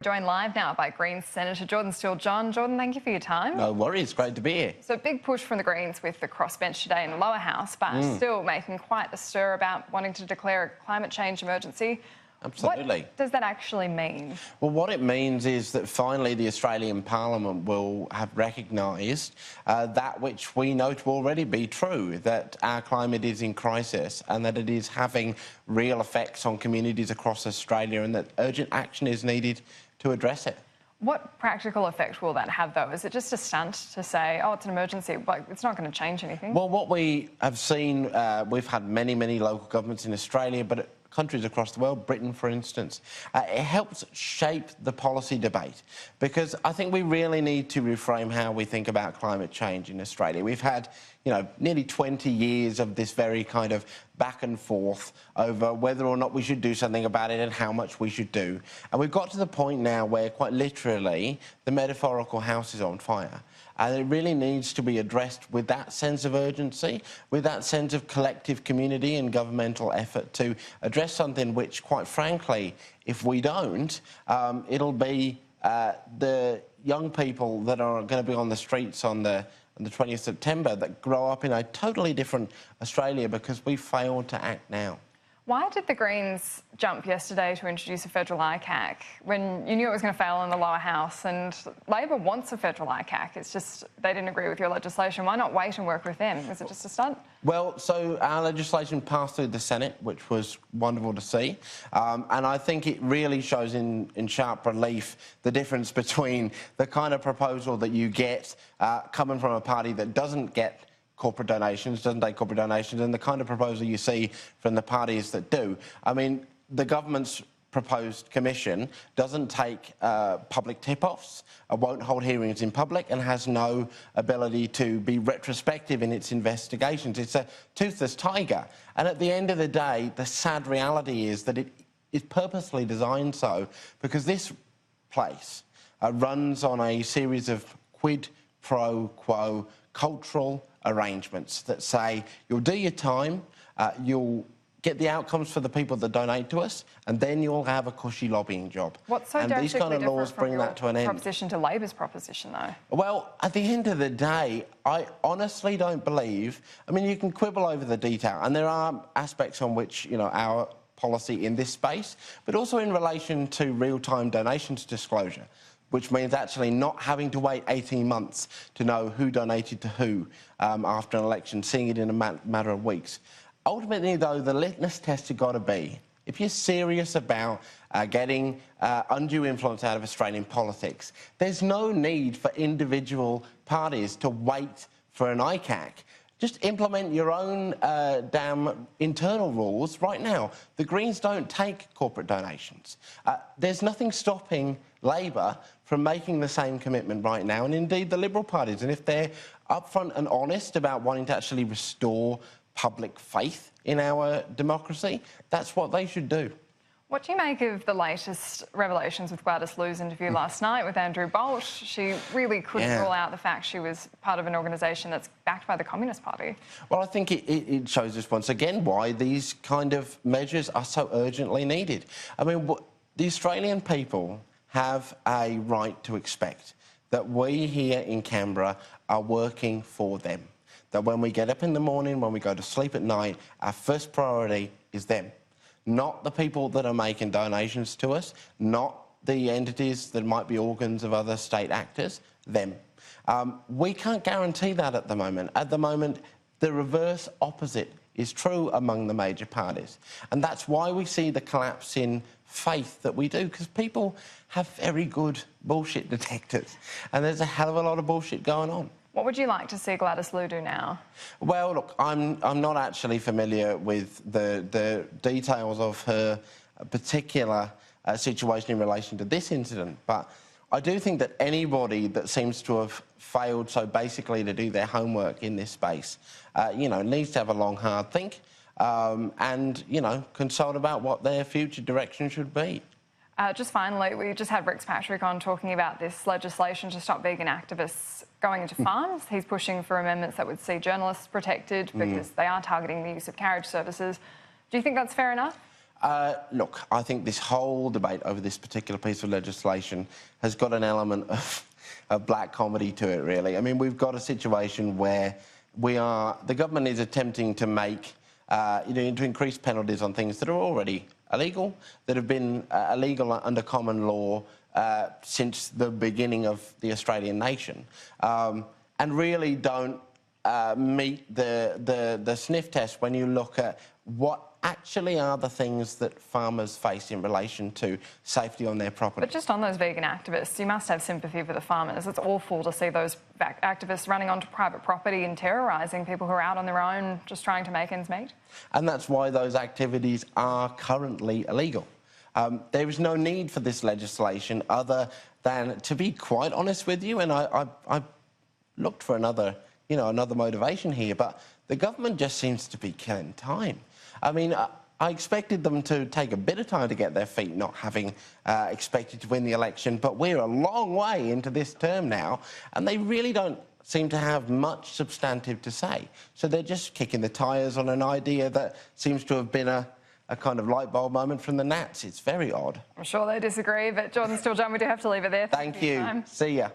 Joined live now by Greens Senator Jordon Steele-John. Jordon, thank you for your time. No worries, great to be here. So big push from the Greens with the crossbench today in the lower house, but still making quite a stir about wanting to declare a climate change emergency. Absolutely. What does that actually mean? Well, what it means is that finally the Australian Parliament will have recognised that which we know to already be true, that our climate is in crisis and that it is having real effects on communities across Australia and that urgent action is needed to address it. What practical effect will that have, though? Is it just a stunt to say, oh, it's an emergency, but it's not going to change anything? Well, what we have seen, we've had many local governments in Australia, but countries across the world, Britain for instance, it helps shape the policy debate because I think we really need to reframe how we think about climate change in Australia. We've had, nearly 20 years of this very kind of back and forth over whether or not we should do something about it and how much we should do. And we've got to the point now where quite literally the metaphorical house is on fire. And it really needs to be addressed with that sense of urgency, with that sense of collective community and governmental effort to address something which, quite frankly, if we don't, it'll be the young people that are going to be on the streets on the 20th of September that grow up in a totally different Australia because we failed to act now. Why did the Greens jump yesterday to introduce a federal ICAC when you knew it was going to fail in the lower house? And Labor wants a federal ICAC. It's just they didn't agree with your legislation. Why not wait and work with them? Is it just a stunt? Well, so our legislation passed through the Senate, which was wonderful to see. And I think it really shows in sharp relief the difference between the kind of proposal that you get coming from a party that doesn't get corporate donations, doesn't take corporate donations, and the kind of proposal you see from the parties that do. I mean, the government's proposed commission doesn't take public tip-offs, won't hold hearings in public, and has no ability to be retrospective in its investigations. It's a toothless tiger. And at the end of the day, the sad reality is that it is purposely designed so because this place runs on a series of quid pro quo cultural arrangements that say you'll do your time, you'll get the outcomes for the people that donate to us, and then you'll have a cushy lobbying job. What's so and these kind of laws bring that to an end. Proposition to Labor's proposition, though? Well, at the end of the day, I honestly don't believe. I mean, you can quibble over the detail, and there are aspects on which our policy in this space, but also in relation to real-time donations disclosure, which means actually not having to wait 18 months to know who donated to who after an election, seeing it in a matter of weeks. Ultimately, though, the litmus test has got to be, if you're serious about getting undue influence out of Australian politics, there's no need for individual parties to wait for an ICAC. Just implement your own damn internal rules right now. The Greens don't take corporate donations. There's nothing stopping Labor from making the same commitment right now, and indeed the Liberal parties. And if they're upfront and honest about wanting to actually restore public faith in our democracy, that's what they should do. What do you make of the latest revelations with Gladys Liu's interview last night with Andrew Bolt? She really couldn't rule out the fact she was part of an organisation that's backed by the Communist Party. Well, I think it shows us once again why these kind of measures are so urgently needed. I mean, the Australian people have a right to expect that we here in Canberra are working for them. That when we get up in the morning, when we go to sleep at night, our first priority is them. Not the people that are making donations to us, not the entities that might be organs of other state actors, them. We can't guarantee that at the moment. At the moment, the reverse opposite is true among the major parties. And that's why we see the collapse in faith that we do, because people have very good bullshit detectors. And there's a hell of a lot of bullshit going on. What would you like to see Gladys Liu do now? Well, look, I'm not actually familiar with the details of her particular situation in relation to this incident, but I do think that anybody that seems to have failed so basically to do their homework in this space, needs to have a long, hard think and, consult about what their future direction should be. Just finally, we just had Rex Patrick on talking about this legislation to stop vegan activists going into farms. He's pushing for amendments that would see journalists protected because they are targeting the use of carriage services. Do you think that's fair enough? Look, I think this whole debate over this particular piece of legislation has got an element of black comedy to it, really. I mean, we've got a situation where the government is attempting to make, to increase penalties on things that are already illegal, that have been illegal under common law since the beginning of the Australian nation, and really don't meet the sniff test when you look at what actually are the things that farmers face in relation to safety on their property. But just on those vegan activists, you must have sympathy for the farmers. It's awful to see those activists running onto private property and terrorising people who are out on their own just trying to make ends meet. And that's why those activities are currently illegal. There is no need for this legislation other than, to be quite honest with you, and I looked for another motivation here, but the government just seems to be killing time. I mean, I expected them to take a bit of time to get their feet, not having expected to win the election, but we're a long way into this term now, and they really don't seem to have much substantive to say. So they're just kicking the tyres on an idea that seems to have been a kind of light bulb moment from the Nats. It's very odd. I'm sure they disagree, but Jordon Steele-John, we do have to leave it there. Thank you. See ya.